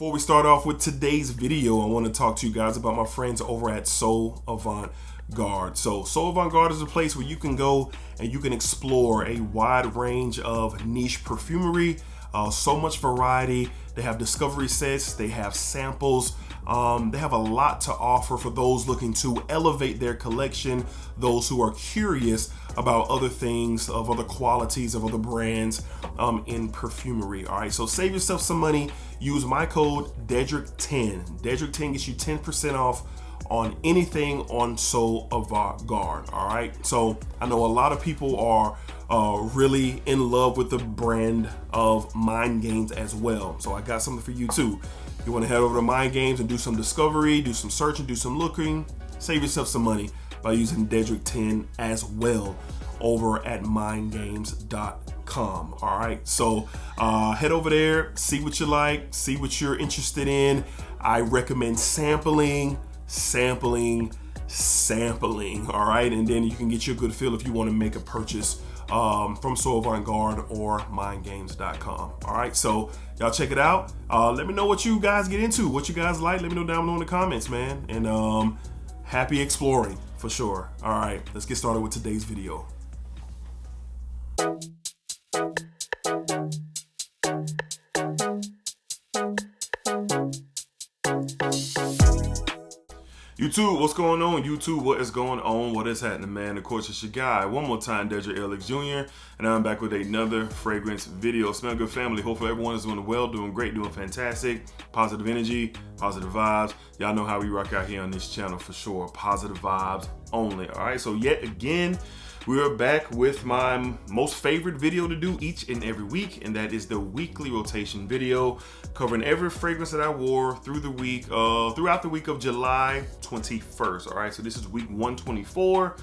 Before we start off with today's video, I want to talk to you guys about my friends over at Sew Avant-Garde. So Sew Avant-Garde is a place where you can go and you can explore a wide range of niche perfumery. So much variety. They have discovery sets, they have samples, they have a lot to offer for those looking to elevate their collection, those who are curious about other things, of other qualities, of other brands in perfumery. All right, so save yourself some money. Use my code DEDRICK10. DEDRICK10 gets you 10% off on anything on Sew Avant-Garde. All right, so I know a lot of people are really in love with the brand of Mind Games as well. So I got something for you too. You want to head over to Mind Games and do some discovery, do some searching, do some looking, save yourself some money by using Dedrick10 as well over at mindgames.com. All right, so head over there, see what you like, see what you're interested in. I recommend sampling. All right, and then you can get you a good feel if you want to make a purchase from Sew Avant-Garde or mindgames.com. All right, so y'all check it out. Let me know what you guys get into, what you guys like. Let me know down below in the comments, man. And happy exploring for sure. All right, let's get started with today's video. YouTube, what's going on? YouTube, what is going on? What is happening, man? Of course, it's your guy, one more time, DEDRICKHJR, and I'm back with another fragrance video. Smell good, family. Hopefully everyone is doing well, doing great, doing fantastic. Positive energy, positive vibes. Y'all know how we rock out here on this channel for sure. Positive vibes only. All right, so yet again, we are back with my most favorite video to do each and every week, and that is the weekly rotation video covering every fragrance that I wore through the week, throughout the week of July 21st. All right, so this is week 124,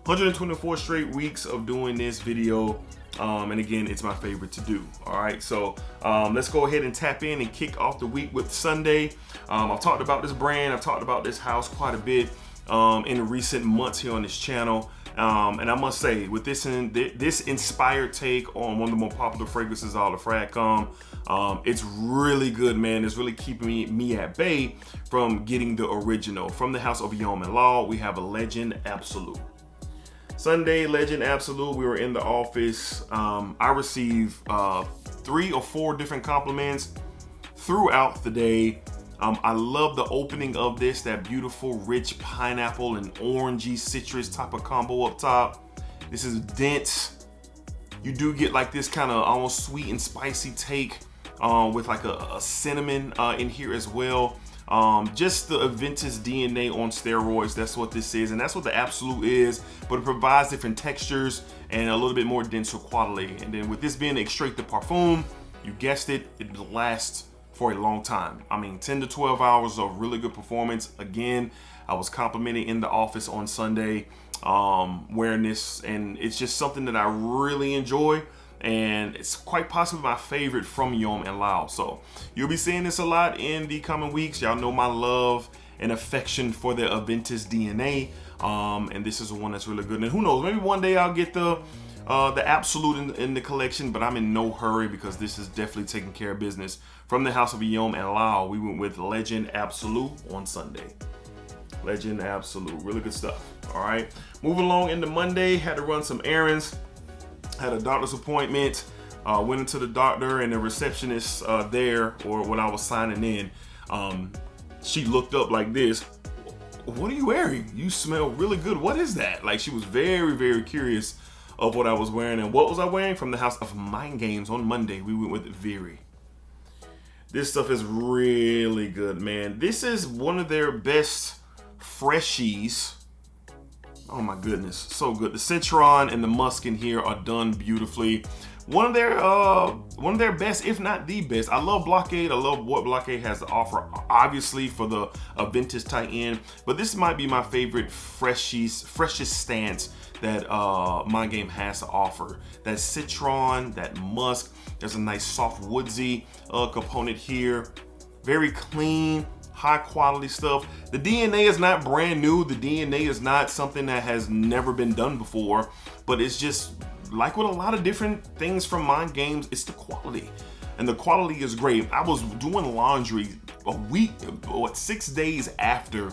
124 straight weeks of doing this video. And again, it's my favorite to do. All right, so let's go ahead and tap in and kick off the week with Sunday. I've talked about this brand, I've talked about this house quite a bit in recent months here on this channel. And I must say, with this inspired take on one of the more popular fragrances, all the Fragcom, it's really good, man. It's really keeping me at bay from getting the original. From the house of Guillaume and Law, we have a Legend Absolute. Sunday, Legend Absolute, we were in the office. I received 3 or 4 different compliments throughout the day. I love the opening of this, that beautiful, rich pineapple and orangey citrus type of combo up top. This is dense. You do get like this kind of almost sweet and spicy take with like a cinnamon in here as well. Just the Aventus DNA on steroids, that's what this is, and that's what the Absolute is, but it provides different textures and a little bit more denser quality. And then with this being a Extrait de Parfum, you guessed it, it lasts for a long time. I mean, 10 to 12 hours of really good performance. Again, I was complimented in the office on Sunday wearing this, and it's just something that I really enjoy, and it's quite possibly my favorite from Guillaume and Law. So you'll be seeing this a lot in the coming weeks. Y'all know my love and affection for the Aventus DNA, and this is one that's really good. And who knows, maybe one day I'll get the Absolute in the collection, but I'm in no hurry because this is definitely taking care of business. From the house of Guillaume and Law, we went with Legend Absolute on Sunday. Legend Absolute, really good stuff. All right, moving along into Monday, had to run some errands, had a doctor's appointment, went into the doctor, and the receptionist there, or when I was signing in, she looked up like this. What are you wearing? You smell really good. What is that? Like, she was very, very curious of what I was wearing. And what was I wearing? From the house of Mind Games on Monday, we went with Very. This stuff is really good, man. This is one of their best freshies. Oh my goodness, so good. The citron and the musk in here are done beautifully. One of their best, if not the best. I love Blockade. I love what Blockade has to offer, obviously, for the Aventus tie-in. But this might be my favorite freshest stance that Mind Game has to offer. That citron, that musk. There's a nice soft woodsy component here. Very clean, high quality stuff. The DNA is not brand new. The DNA is not something that has never been done before, but it's just like with a lot of different things from Mind Games, it's the quality. And the quality is great. I was doing laundry a week, 6 days after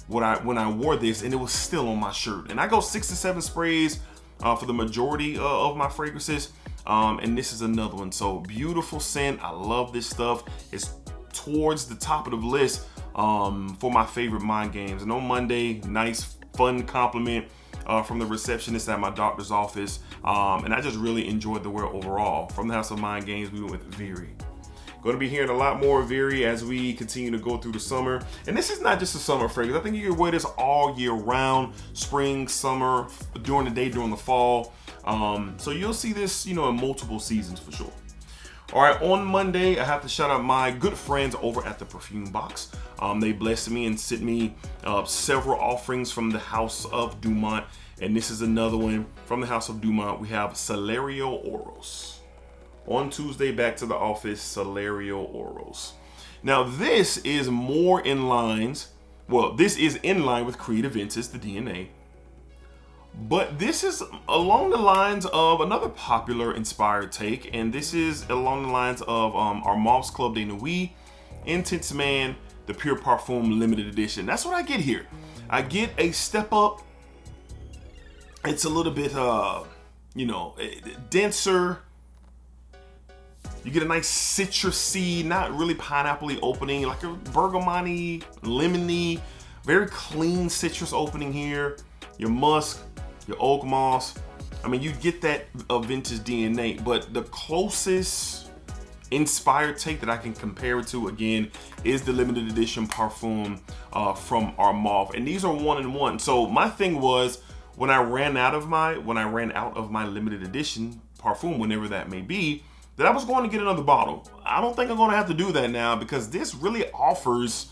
when I wore this, and it was still on my shirt. And I go 6 to 7 sprays for the majority of my fragrances, and this is another one. So beautiful scent. I love this stuff. It's towards the top of the list for my favorite mind games. And on Monday, nice fun compliment from the receptionist at my doctor's office, and I just really enjoyed the wear overall. From the House of Mind Games, we went with Viri. Going to be hearing a lot more Viri as we continue to go through the summer. And this is not just a summer fragrance. I think you can wear this all year round, spring, summer, during the day, during the fall. So you'll see this, in multiple seasons for sure. All right, on Monday, I have to shout out my good friends over at the Perfume Box. They blessed me and sent me several offerings from the House of Dumont. And this is another one from the House of Dumont. We have Celerio Orals. On Tuesday, back to the office, Celerio Orals. Now, this is more in lines. Well, this is in line with Creed Aventus, the DNA. But this is along the lines of another popular inspired take. And this is along the lines of Armand's Club de Nuit, Intense Man, the Pure Parfum Limited Edition. That's what I get here. I get a step up. It's a little bit, denser. You get a nice citrusy, not really pineapple-y opening, like a bergamot-y, lemony, very clean citrus opening here. Your musk, your oak moss. I mean, you get that vintage DNA, but the closest inspired take that I can compare it to, again, is the limited edition Parfum from Armand. And these are 1-in-1. So my thing was, when I ran out of my limited edition Parfum, whenever that may be, that I was going to get another bottle. I don't think I'm going to have to do that now, because this really offers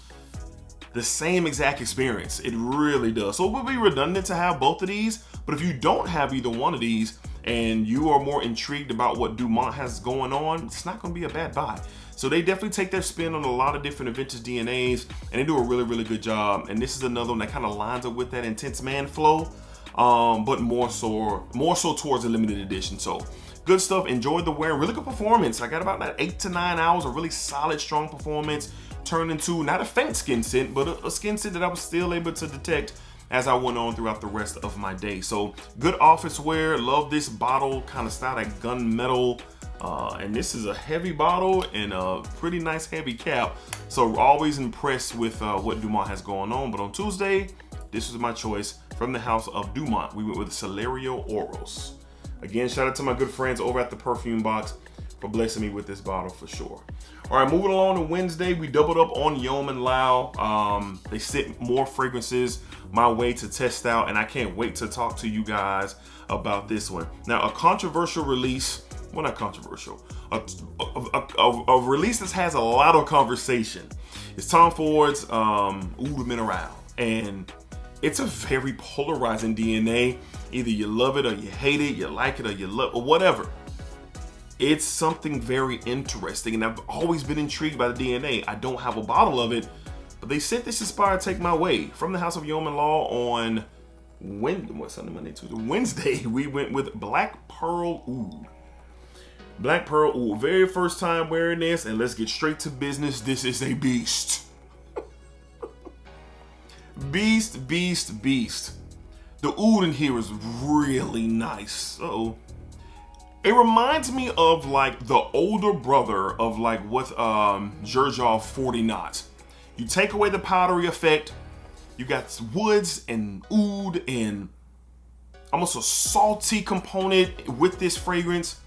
the same exact experience. It really does. So it would be redundant to have both of these, but if you don't have either one of these and you are more intrigued about what Dumont has going on, it's not going to be a bad buy. So they definitely take their spin on a lot of different vintage DNAs, and they do a really, really good job. And this is another one that kind of lines up with that Intense Man flow, but more so towards the limited edition. So good stuff. Enjoyed the wear. Really good performance. I got about that 8 to 9 hours of really solid, strong performance. Turned into not a faint skin scent, but a skin scent that I was still able to detect as I went on throughout the rest of my day. So good office wear. Love this bottle kind of style, like gunmetal. And this is a heavy bottle and a pretty nice heavy cap. So always impressed with what Dumont has going on. But on Tuesday, this was my choice from the House of Dumont. We went with Celerio Orals. Again, shout out to my good friends over at the Perfume Box for blessing me with this bottle for sure. All right, moving along to Wednesday, we doubled up on Yeoman Lao. They sent more fragrances my way to test out, and I can't wait to talk to you guys about this one. Now, a controversial release, well, not controversial, a release that has a lot of conversation. It's Tom Ford's Oud Mineral, and it's a very polarizing DNA. Either you love it or you hate it, you like it or you love, or whatever. It's something very interesting, and I've always been intrigued by the DNA. I don't have a bottle of it, but they sent this inspired take my way from the House of Yeoman Law on Wednesday. We went with Black Pearl Oud. Black Pearl Oud. Very first time wearing this, and let's get straight to business. This is a beast. Beast, beast, beast. The oud in here is really nice. So it reminds me of like the older brother of like what Xerjoff 40 knots. You take away the powdery effect, you got woods and oud and almost a salty component with this fragrance.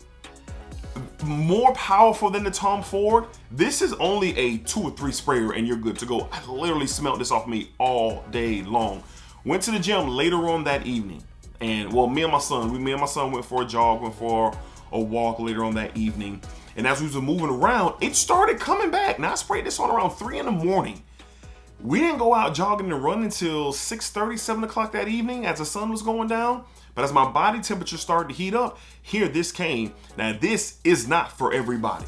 More powerful than the Tom Ford. This is only a 2 or 3 sprayer and you're good to go. I literally smelled this off me all day long. Went to the gym later on that evening, and well, me and my son went for a jog, went for a walk later on that evening. And as we was moving around, it started coming back. Now I sprayed this on around 3 in the morning. We didn't go out jogging and running until 6:30, 7 o'clock that evening as the sun was going down. But as my body temperature started to heat up, here this came. Now this is not for everybody.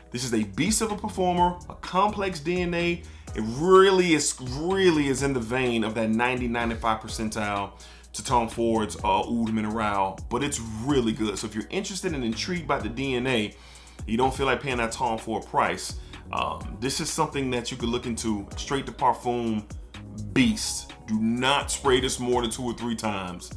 This is a beast of a performer, a complex DNA. It really is in the vein of that 90-95 percentile to Tom Ford's Oud Mineral, but it's really good. So if you're interested and intrigued by the DNA, you don't feel like paying that Tom Ford price, This is something that you could look into. Straight to Parfum beast. Do not spray this more than 2 or 3 times.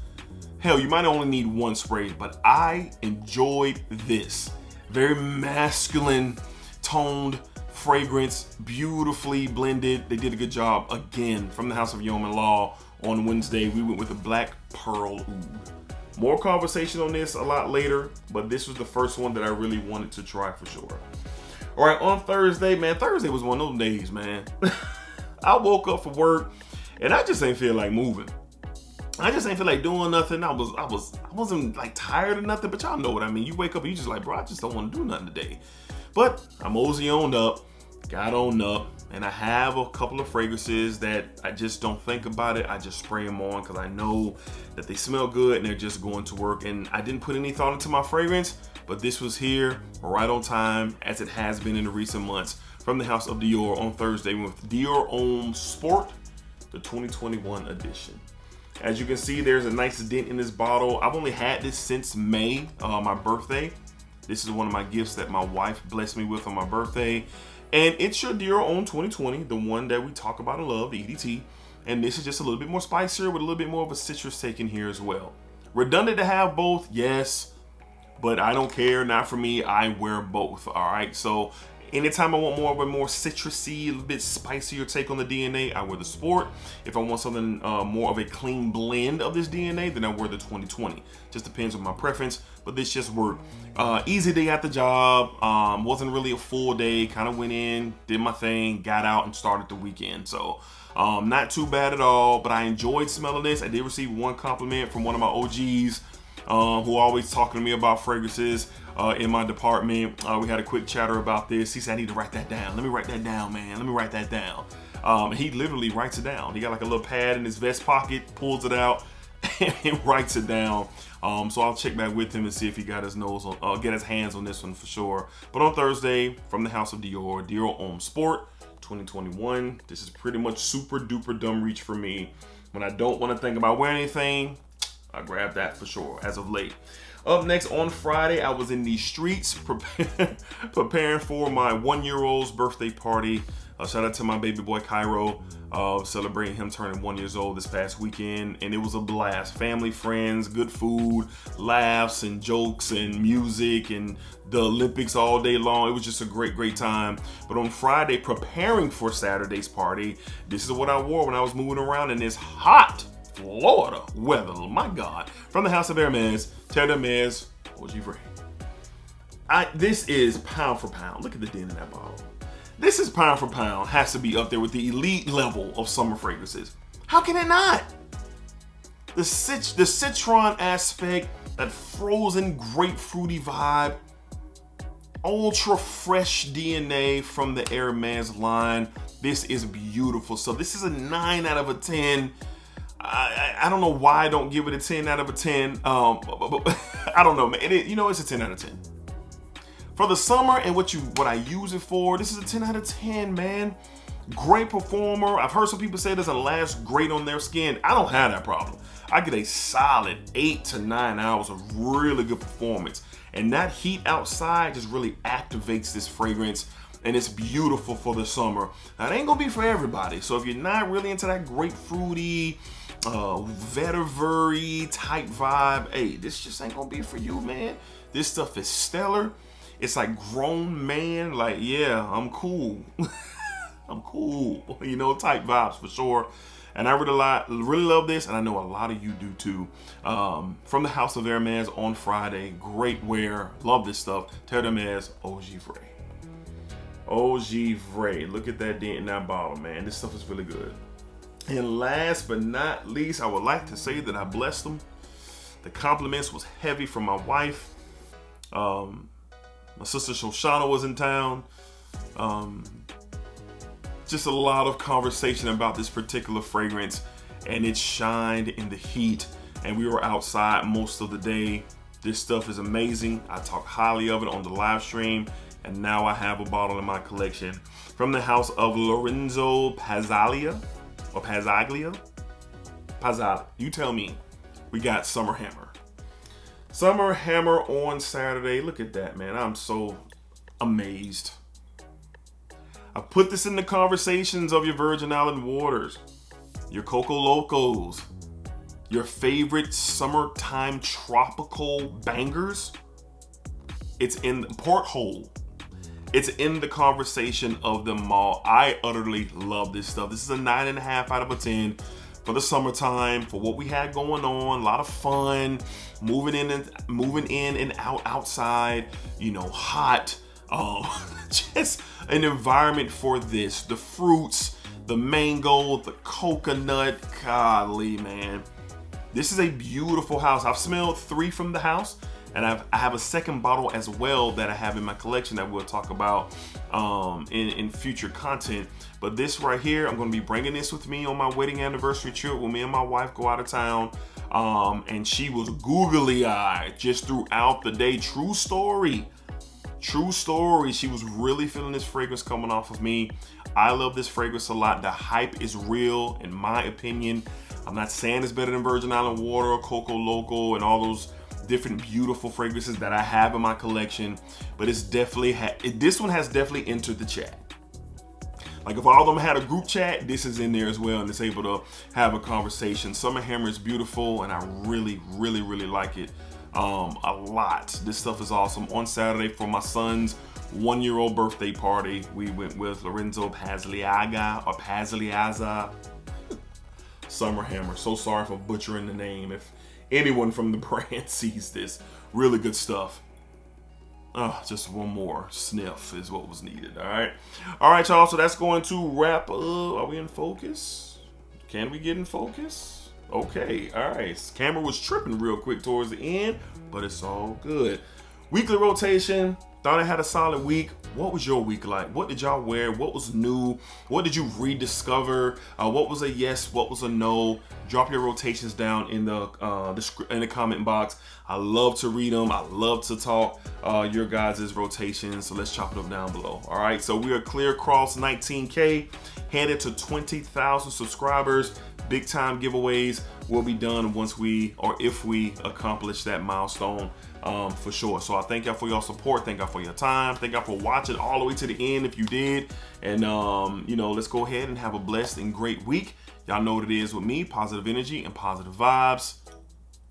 Hell, you might only need 1 spray, but I enjoyed this. Very masculine toned fragrance, beautifully blended. They did a good job. Again, from the House of Yeoman Law on Wednesday, we went with the Black Pearl Oud. More conversation on this a lot later, but this was the first one that I really wanted to try for sure. All right, on Thursday, man, Thursday was one of those days, man. I woke up for work and I just ain't feel like moving. I just ain't feel like doing nothing. I wasn't like tired or nothing, but y'all know what I mean. You wake up and you just like, bro, I just don't want to do nothing today. But I mosey on up, got on up, and I have a couple of fragrances that I just don't think about it. I just spray them on because I know that they smell good and they're just going to work. And I didn't put any thought into my fragrance, but this was here right on time, as it has been in the recent months. From the House of Dior on Thursday with Dior Homme Sport, the 2021 edition. As you can see, there's a nice dent in this bottle. I've only had this since May, my birthday. This is one of my gifts that my wife blessed me with on my birthday. And it's your Dior Homme 2020, the one that we talk about and love, the EDT. And this is just a little bit more spicier with a little bit more of a citrus take in here as well. Redundant to have both, yes, but I don't care, not for me. I wear both, all right? So anytime I want more of a more citrusy, a little bit spicier take on the DNA, I wear the Sport. If I want something more of a clean blend of this DNA, then I wear the 2020. Just depends on my preference, but this just worked. Easy day at the job, wasn't really a full day, kind of went in, did my thing, got out and started the weekend. So not too bad at all, but I enjoyed smelling this. I did receive one compliment from one of my OGs who always talking to me about fragrances in my department. We had a quick chatter about this. He said, I need to write that down. Let me write that down, man. Let me write that down. He literally writes it down. He got like a little pad in his vest pocket, pulls it out, and writes it down. So I'll check back with him and see if he got his nose on, get his hands on this one for sure. But on Thursday, from the House of Dior, Dior Homme Sport 2021. This is pretty much super duper dumb reach for me. When I don't want to think about wearing anything, I grab that for sure as of late. Up next, on Friday, I was in the streets preparing for my 1-year-old's birthday party. Shout out to my baby boy Cairo, celebrating him turning 1 year old this past weekend, and it was a blast. Family, friends, good food, laughs and jokes and music and the Olympics all day long. It was just a great time. But on Friday, preparing for Saturday's party, this is what I wore when I was moving around in this hot Florida weather. My God. From the House of Hermes, Terre d'Hermes, OG Frey. This is pound for pound. Look at the dent in that bottle. This is pound for pound, has to be up there with the elite level of summer fragrances. How can it not? The citron aspect, that frozen grapefruity vibe, ultra fresh DNA from the Hermes line. This is beautiful. So this is a 9 out of a 10. I don't know why I don't give it a 10 out of a 10. But I don't know, man. It's a 10 out of 10. For the summer and what I use it for, this is a 10 out of 10, man. Great performer. I've heard some people say it doesn't last great on their skin. I don't have that problem. I get a solid 8 to 9 hours of really good performance. And that heat outside just really activates this fragrance. And it's beautiful for the summer. Now, it ain't gonna be for everybody. So if you're not really into that grapefruity, vetiver type vibe, hey, this just ain't gonna be for you, man. This stuff is stellar. It's like grown man, like, yeah, I'm cool. I'm cool, type vibes for sure. And I really love this, and I know a lot of you do too. From the House of Hermes on Friday, great wear, love this stuff. Terre d'Hermes, OG Frey. OG Frey, look at that dent in that bottle, man. This stuff is really good. And last but not least, I would like to say that I blessed them. The compliments was heavy from my wife. My sister Shoshana was in town. Just a lot of conversation about this particular fragrance, and it shined in the heat, and we were outside most of the day. This stuff is amazing. I talked highly of it on the live stream, and now I have a bottle in my collection. From the House of Lorenzo Pazaglia, or Pazaglia? Pazaglia, you tell me. We got Summer Hammer. Summer Hammer on Saturday. Look at that, man. I'm so amazed. I put this in the conversations of your Virgin Island waters, your Coco Locos, your favorite summertime tropical bangers. It's in porthole. It's in the conversation of them all. I utterly love this stuff. This is a 9.5 out of a 10 for the summertime, for what we had going on. A lot of fun, moving in and out outside, you know, hot. Just an environment for this. The fruits, the mango, the coconut. Golly, man. This is a beautiful house. I've smelled 3 from the house, and I have a second bottle as well that I have in my collection that we'll talk about in future content. But this right here, I'm going to be bringing this with me on my wedding anniversary trip when me and my wife go out of town. And she was googly-eyed just throughout the day. True story. True story. She was really feeling this fragrance coming off of me. I love this fragrance a lot. The hype is real, in my opinion. I'm not saying it's better than Virgin Island Water or Coco Loco and all those different beautiful fragrances that I have in my collection, but it's definitely this one has definitely entered the chat. Like if all of them had a group chat, this is in there as well, and it's able to have a conversation. Summer Hammer is beautiful, and I really like it a lot. This stuff is awesome. On Saturday for my son's 1-year-old birthday party, we went with Lorenzo Pagliaga or Pagliazza. Summer Hammer. So sorry for butchering the name. If anyone from the brand sees this, really good stuff. Just one more sniff is what was needed. All right, y'all. So that's going to wrap up. Are we in focus? Can we get in focus? Okay. All right. Camera was tripping real quick towards the end, but it's all good. Weekly rotation. Thought I had a solid week. What was your week like? What did y'all wear? What was new? What did you rediscover? What was a yes? What was a no? Drop your rotations down in the comment box. I love to read them. I love to talk your guys' rotations. So let's chop it up down below. All right. So we are clear across 19K, headed to 20,000 subscribers. Big time giveaways will be done once if we accomplish that milestone. For sure. So I thank y'all for your support. Thank y'all for your time. Thank y'all for watching all the way to the end if you did. And you know, let's go ahead and have a blessed and great week. Y'all know what it is with me: positive energy and positive vibes.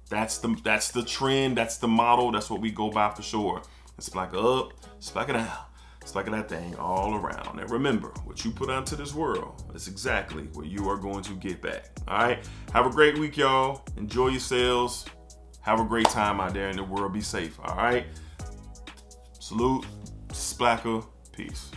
That's the trend. That's the model. That's what we go by for sure. And splack up, splack it down, splack that thing all around. And remember, what you put out to this world is exactly what you are going to get back. All right. Have a great week, y'all. Enjoy yourselves. Have a great time out there in the world. Be safe, all right? Salute, splacker, peace.